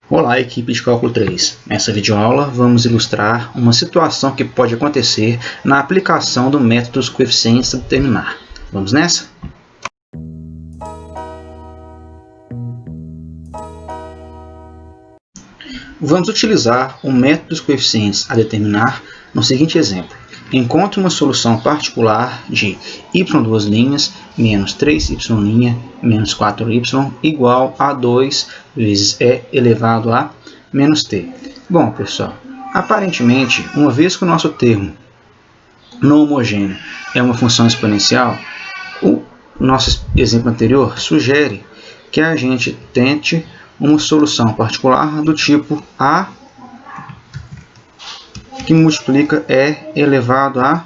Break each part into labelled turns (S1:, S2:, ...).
S1: Olá, equipe de Cálculo 3. Nessa videoaula vamos ilustrar uma situação que pode acontecer na aplicação do método dos coeficientes a determinar. Vamos nessa? Vamos utilizar o método dos coeficientes a determinar no seguinte exemplo. Encontre uma solução particular de y2' menos 3y' menos 4y igual a 2 vezes e elevado a menos t. Bom, pessoal, aparentemente, uma vez que o nosso termo não homogêneo é uma função exponencial, o nosso exemplo anterior sugere que a gente tente uma solução particular do tipo a que multiplica e elevado a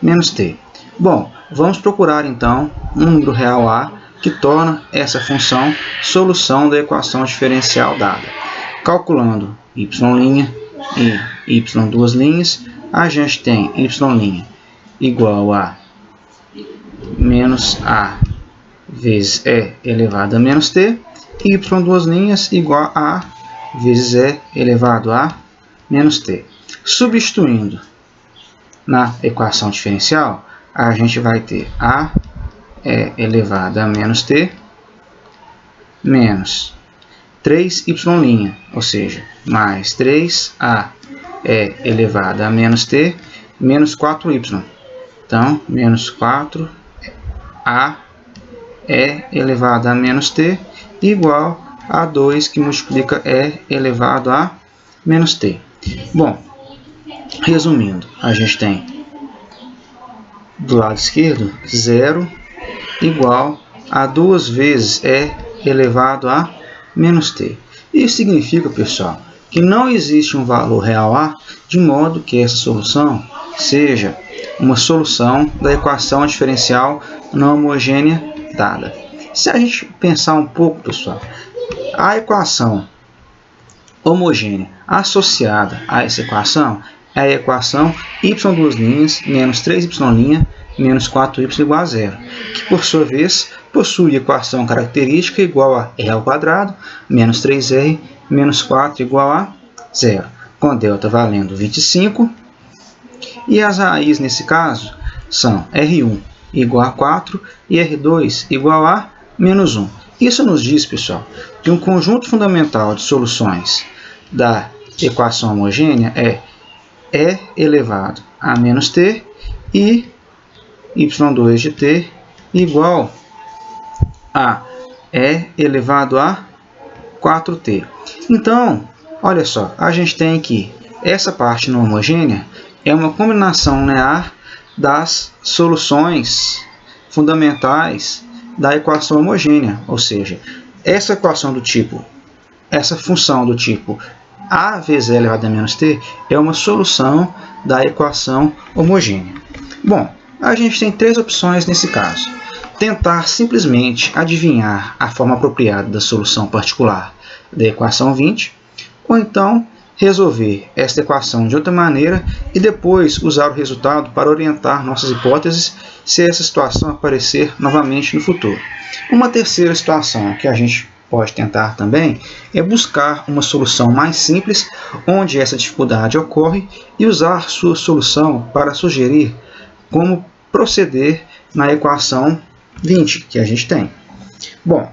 S1: menos t. Bom, vamos procurar então um número real a que torna essa função solução da equação diferencial dada. Calculando y' e y2', a gente tem y' igual a menos a vezes e elevado a menos t, e y2' igual a vezes e elevado a menos t. Substituindo na equação diferencial, a gente vai ter a elevado a menos t menos 3y', ou seja, mais 3a elevado a menos t menos 4y. Então, menos 4a elevado a menos t igual a 2 que multiplica e elevado a menos t. Bom, resumindo, a gente tem do lado esquerdo 0 igual a 2 vezes e elevado a menos t. Isso significa, pessoal, que não existe um valor real a, de modo que essa solução seja uma solução da equação diferencial não homogênea dada. Se a gente pensar um pouco, pessoal, a equação homogênea associada a essa equação é a equação y2' menos 3y' menos 4y igual a 0, que por sua vez possui equação característica igual a r ao quadrado menos 3r menos 4 igual a 0, com delta valendo 25, e as raízes nesse caso são r1 igual a 4 e r2 igual a menos 1. Isso nos diz, pessoal, que um conjunto fundamental de soluções da equação homogênea é e elevado a menos t e y2 de t igual a e elevado a 4t. Então, olha só, a gente tem que essa parte não homogênea é uma combinação linear das soluções fundamentais da equação homogênea, ou seja, essa equação do tipo, essa função do tipo a vezes e elevado a menos t é uma solução da equação homogênea. Bom, a gente tem três opções nesse caso. Tentar simplesmente adivinhar a forma apropriada da solução particular da equação 20, ou então resolver esta equação de outra maneira e depois usar o resultado para orientar nossas hipóteses se essa situação aparecer novamente no futuro. Uma terceira situação que a gente pode tentar também é buscar uma solução mais simples onde essa dificuldade ocorre e usar sua solução para sugerir como proceder na equação 20 que a gente tem. Bom,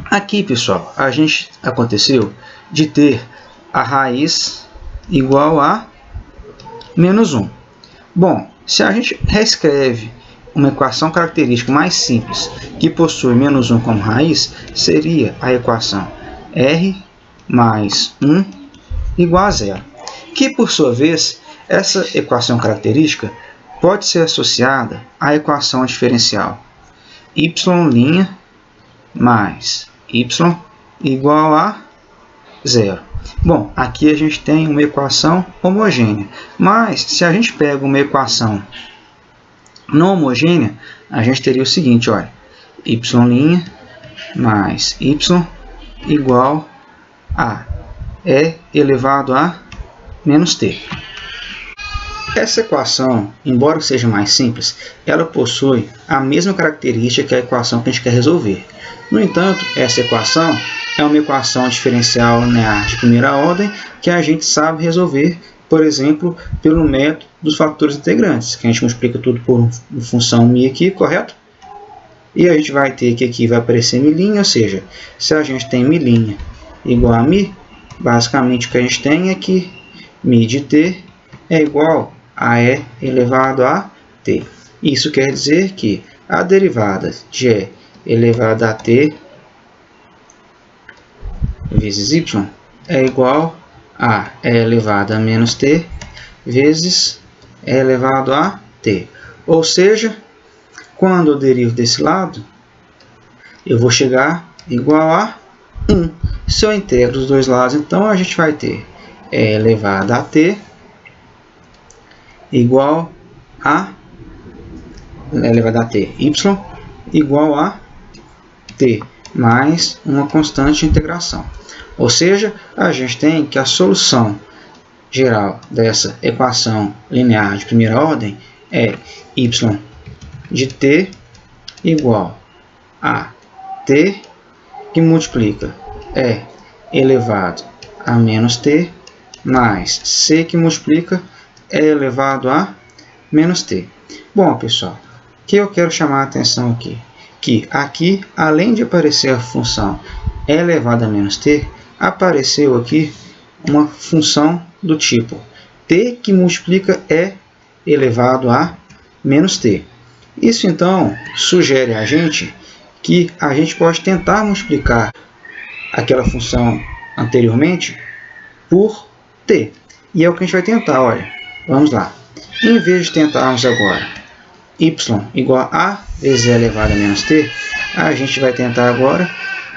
S1: aqui, pessoal, a gente aconteceu de ter a raiz igual a menos 1. Bom, se a gente reescreve uma equação característica mais simples que possui menos 1 como raiz, seria a equação r mais 1 igual a 0, que por sua vez, essa equação característica pode ser associada à equação diferencial y' mais y igual a 0. Bom, aqui a gente tem uma equação homogênea, mas se a gente pega uma equação não homogênea, a gente teria o seguinte, olha, y' mais y igual a e elevado a menos t. Essa equação, embora seja mais simples, ela possui a mesma característica que a equação que a gente quer resolver. No entanto, essa equação é uma equação diferencial linear de primeira ordem que a gente sabe resolver, por exemplo, pelo método dos fatores integrantes, que a gente multiplica tudo por função μ aqui, correto? E a gente vai ter que aqui vai aparecer μ', ou seja, se a gente tem μ' igual a μ, basicamente o que a gente tem é que μ de t é igual a e elevado a t. Isso quer dizer que a derivada de e elevado a t vezes y é igual a e elevado a menos t vezes e elevado a t. Ou seja, quando eu derivo desse lado, eu vou chegar igual a 1. Se eu integro os dois lados, então a gente vai ter e elevado a t igual a elevado a t, y igual a t mais uma constante de integração. Ou seja, a gente tem que a solução geral dessa equação linear de primeira ordem é y de t igual a t que multiplica e elevado a menos t mais c que multiplica e elevado a menos t. Bom, pessoal, o que eu quero chamar a atenção aqui? Que aqui, além de aparecer a função e elevado a menos t, apareceu aqui uma função do tipo t que multiplica e elevado a menos t. Isso, então, sugere a gente que a gente pode tentar multiplicar aquela função anteriormente por t. E é o que a gente vai tentar, olha. Vamos lá. Em vez de tentarmos agora y igual a vezes e elevado a menos t, a gente vai tentar agora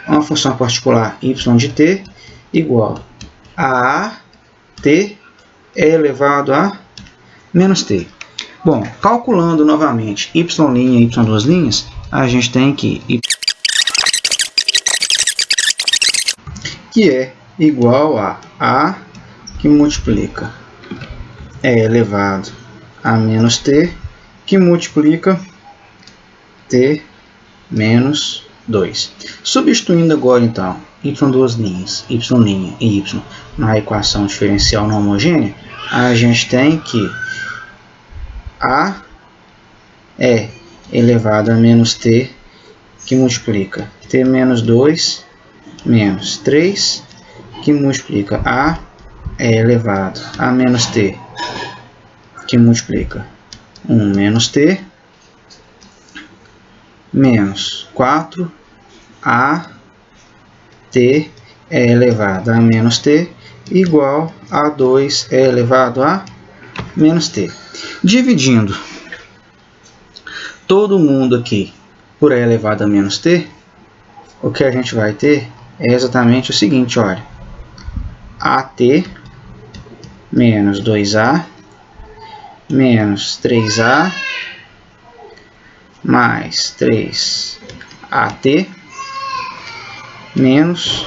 S1: uma função particular y de t igual a t e elevado a menos t. Bom, calculando novamente y' e y2', a gente tem que é igual a que multiplica e elevado a menos t que multiplica t menos 2. Substituindo agora, então, y2', y' e y na equação diferencial não homogênea, a gente tem que a é elevado a menos t que multiplica t menos 2 menos 3 que multiplica a é elevado a menos t que multiplica 1 menos t menos 4 a t é elevado a menos t igual a 2 é elevado a menos t. Dividindo todo mundo aqui por e elevado a menos t, o que a gente vai ter é exatamente o seguinte, olha. At menos 2a menos 3a mais 3at menos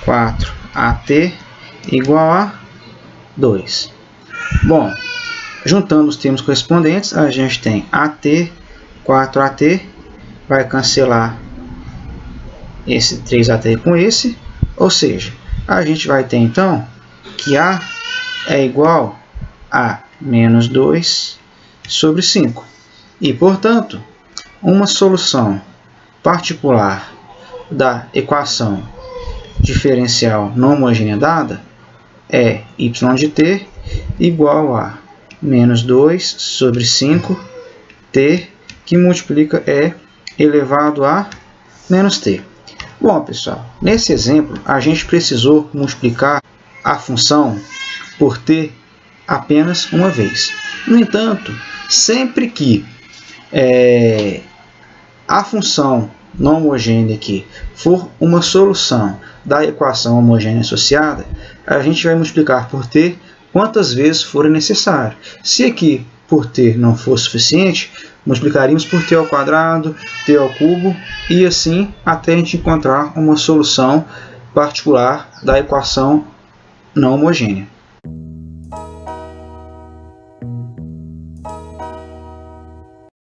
S1: 4at igual a 2. Bom, juntando os termos correspondentes, a gente tem at, 4at, vai cancelar esse 3at com esse, ou seja, a gente vai ter então que a é igual a menos 2 sobre 5. E, portanto, uma solução particular da equação diferencial não homogênea dada é y de t igual a menos 2 sobre 5 t que multiplica e elevado a menos t. Bom, pessoal, nesse exemplo a gente precisou multiplicar a função por t apenas uma vez. No entanto, sempre que a função não homogênea aqui for uma solução da equação homogênea associada, a gente vai multiplicar por t quantas vezes for necessário. Se aqui por t não for suficiente, multiplicaríamos por t ao quadrado, t ao cubo e assim até a gente encontrar uma solução particular da equação não homogênea.